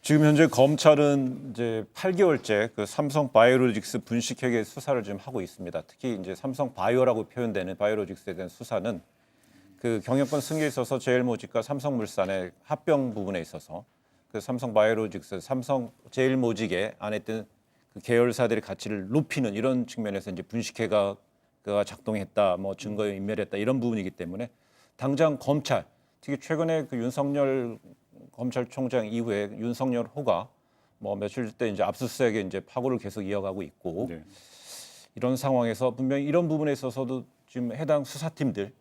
지금 현재 검찰은 이제 8개월째 그 삼성 바이오로직스 분식회계 수사를 지금 하고 있습니다. 특히 이제 삼성 바이오라고 표현되는 바이오로직스에 대한 수사는 그 경영권 승계에 있어서 제일모직과 삼성물산의 합병 부분에 있어서 그 삼성 바이오로직스, 삼성 제일모직에 안했던 그 계열사들의 가치를 높이는 이런 측면에서 이제 분식회가 작동했다, 뭐 증거에 인멸했다 이런 부분이기 때문에 당장 검찰, 특히 최근에 그 윤석열 검찰총장 이후에 윤석열 호가 뭐 며칠 때 이제 압수수색에 이제 파고를 계속 이어가고 있고 네. 이런 상황에서 분명히 이런 부분에 있어서도 지금 해당 수사팀들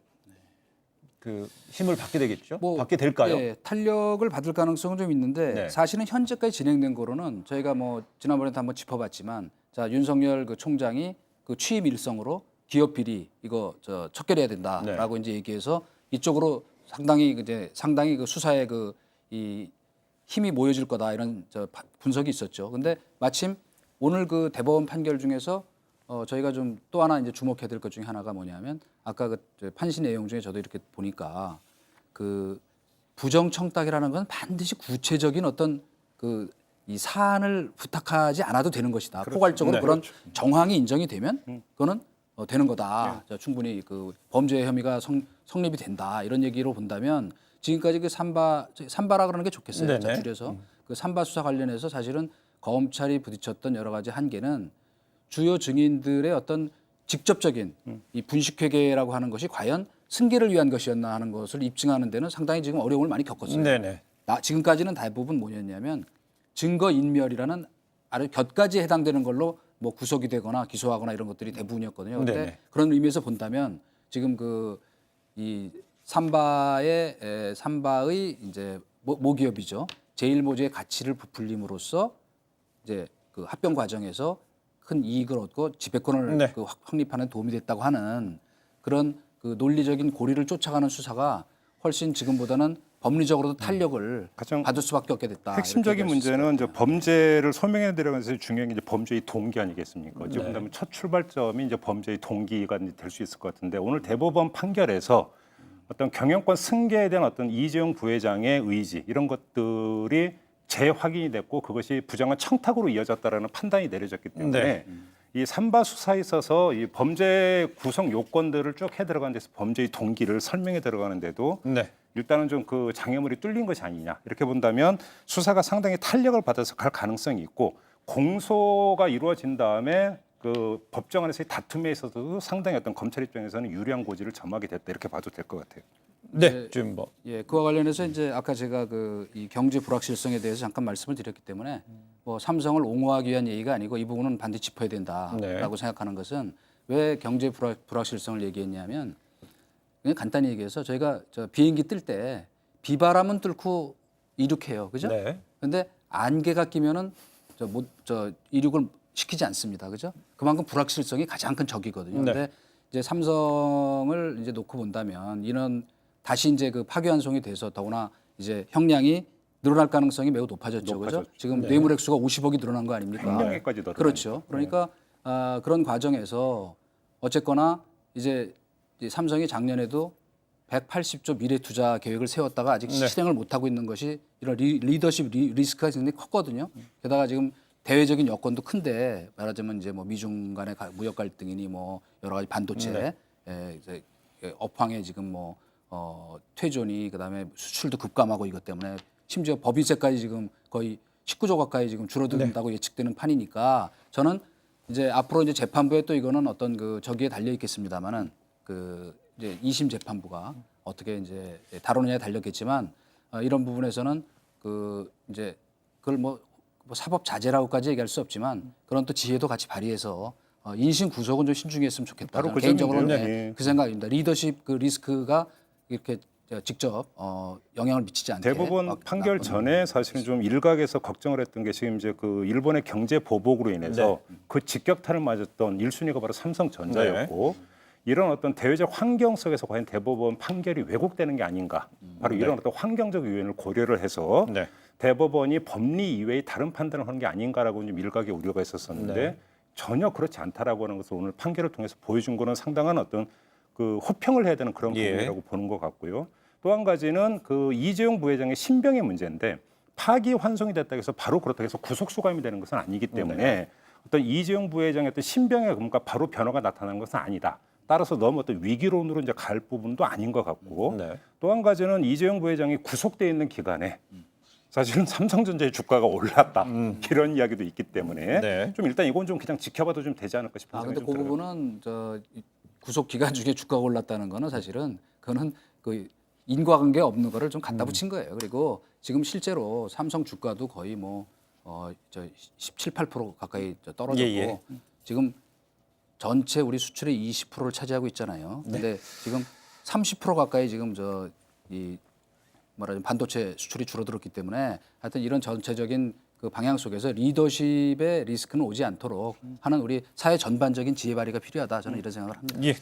그 힘을 받게 되겠죠? 받게 될까요? 예, 탄력을 받을 가능성은 좀 있는데 네. 사실은 현재까지 진행된 거로는 저희가 뭐 지난번에도 한번 짚어봤지만 자 윤석열 그 총장이 그 취임 일성으로 기업 비리 이거 척결해야 된다라고 이제 얘기해서 이쪽으로 상당히 그 수사에 이 힘이 모여질 거다 이런 분석이 있었죠. 근데 마침 오늘 그 대법원 판결 중에서 저희가 좀 또 하나 이제 주목해야 될 것 중에 하나가 뭐냐면 아까 그 판시 내용 중에 저도 이렇게 보니까 그 부정청탁이라는 건 반드시 구체적인 어떤 그 이 사안을 부탁하지 않아도 되는 것이다. 그렇죠. 포괄적으로 네. 그런 정황이 인정이 되면 그거는 되는 거다. 자, 충분히 그 범죄 혐의가 성립이 된다. 이런 얘기로 본다면 지금까지 그 삼바라 그러는 게 좋겠어요. 자, 네네. 줄여서 그 삼바 수사 관련해서 사실은 검찰이 부딪혔던 여러 가지 한계는 주요 증인들의 어떤 직접적인 이 분식회계라고 하는 것이 과연 승계를 위한 것이었나 하는 것을 입증하는 데는 상당히 지금 어려움을 많이 겪었어요. 네네. 지금까지는 대부분 뭐였냐면 증거 인멸이라는 아주 곁가지에 해당되는 걸로 뭐 구속이 되거나 기소하거나 이런 것들이 대부분이었거든요. 그런데 네네. 그런 의미에서 본다면 지금 그 이 삼바의 이제 모기업이죠. 제일모직의 가치를 부풀림으로써 이제 그 합병 과정에서 큰 이익을 얻고 지배권을 네. 그 확립하는 도움이 됐다고 하는 그런 그 논리적인 고리를 쫓아가는 수사가 훨씬 지금보다는 법리적으로도 탄력을 가장 받을 수밖에 없게 됐다. 핵심적인 이렇게 얘기할 수 있을 것 문제는 이제 같아요. 범죄를 소명해 들어가면서 중요한 게 이제 범죄의 동기 아니겠습니까? 어찌 네. 보면 첫 출발점이 이제 범죄의 동기가 될 수 있을 것 같은데 오늘 대법원 판결에서 어떤 경영권 승계에 대한 어떤 이재용 부회장의 의지 이런 것들이 재확인이 됐고 그것이 부정한 청탁으로 이어졌다라는 판단이 내려졌기 때문에 네. 이 삼바 수사에 있어서 이 범죄 구성 요건들을 쭉 해 들어가는 데서 범죄의 동기를 설명해 들어가는데도 네. 일단은 좀 그 장애물이 뚫린 것이 아니냐 이렇게 본다면 수사가 상당히 탄력을 받아서 갈 가능성이 있고 공소가 이루어진 다음에 그 법정 안에서의 다툼에 있어서도 상당히 어떤 검찰 입장에서는 유리한 고지를 점하게 됐다 이렇게 봐도 될 것 같아요. 네. 지금 뭐 예, 그와 관련해서 이제 아까 제가 그 이 경제 불확실성에 대해서 잠깐 말씀을 드렸기 때문에 뭐 삼성을 옹호하기 위한 얘기가 아니고 이 부분은 반드시 짚어야 된다라고 네. 생각하는 것은 왜 경제 불확실성을 얘기했냐면 그냥 간단히 얘기해서 저희가 비행기 뜰 때 비바람은 뚫고 이륙해요, 그죠? 네. 근데 안개가 끼면은 이륙을 시키지 않습니다, 그죠? 그만큼 불확실성이 가장 큰 적이거든요. 네. 근데 이제 삼성을 이제 놓고 본다면 이런 다시 이제 그 파기환송이 돼서 더구나 이제 형량이 늘어날 가능성이 매우 높아졌죠, 그죠? 높아졌죠. 지금 뇌물 액수가 50억이 늘어난 거 아닙니까? 횡령에까지 늘어나니까. 그렇죠. 그러니까 그런 과정에서 어쨌거나 이제 삼성이 작년에도 180조 미래 투자 계획을 세웠다가 아직 네. 실행을 못 하고 있는 것이 이런 리더십 리스크가 굉장히 컸거든요. 게다가 지금 대외적인 여건도 큰데 말하자면 이제 뭐 미중 간의 무역 갈등이니 뭐 여러 가지 반도체 이제 업황에 지금 뭐 퇴존이 그다음에 수출도 급감하고 이것 때문에 심지어 법인세까지 지금 거의 19조 가까이 지금 줄어든다고 예측되는 판이니까 저는 이제 앞으로 이제 재판부에 또 이거는 어떤 그 저기에 달려 있겠습니다만은 그 이제 2심 재판부가 어떻게 이제 다루느냐에 달렸겠지만 이런 부분에서는 그 이제 그걸 뭐 사법 자제라고까지 얘기할 수 없지만 그런 또 지혜도 같이 발휘해서 인신 구속은 좀 신중했으면 좋겠다. 바로 저는 그 개인적으로는 점인데요. 그 생각입니다. 리더십 그 리스크가 이렇게 직접 영향을 미치지 않게. 대법원 판결 전에 사실은 좀 일각에서 걱정을 했던 게 지금 이제 그 일본의 경제 보복으로 인해서 그 직격탄을 맞았던 1순위가 바로 삼성전자였고 이런 어떤 대외적 환경 속에서 과연 대법원 판결이 왜곡되는 게 아닌가 바로 이런 어떤 환경적 요인을 고려를 해서 네. 대법원이 법리 이외의 다른 판단을 하는 게 아닌가라고 좀 일각의 우려가 있었었는데 전혀 그렇지 않다라고 하는 것을 오늘 판결을 통해서 보여준 거는 상당한 어떤 그 호평을 해야 되는 그런 예. 부분이라고 보는 것 같고요. 또 한 가지는 그 이재용 부회장의 신병의 문제인데 파기환송이 됐다고 해서 바로 그렇다고 해서 구속 수감이 되는 것은 아니기 때문에 어떤 이재용 부회장의 어떤 신병의 검과 바로 변화가 나타나는 것은 아니다. 따라서 너무 어떤 위기론으로 이제 갈 부분도 아닌 것 같고 네. 또 한 가지는 이재용 부회장이 구속돼 있는 기간에 사실은 삼성전자의 주가가 올랐다 이런 이야기도 있기 때문에 네. 좀 일단 이건 좀 그냥 지켜봐도 좀 되지 않을까 싶은 근데 생각이 그 좀 들어요. 부분은 이 구속 기간 중에 주가가 올랐다는 거는 사실은 그거는 그 인과관계 없는 거를 좀 갖다 붙인 거예요. 그리고 지금 실제로 삼성 주가도 거의 저 17, 8% 가까이 떨어졌고 예. 지금 전체 우리 수출의 20%를 차지하고 있잖아요. 근데 지금 30% 가까이 지금 이 말하자면 반도체 수출이 줄어들었기 때문에 하여튼 이런 전체적인 그 방향 속에서 리더십의 리스크는 오지 않도록 하는 우리 사회 전반적인 지혜 발휘가 필요하다. 저는 이런 생각을 합니다. 예.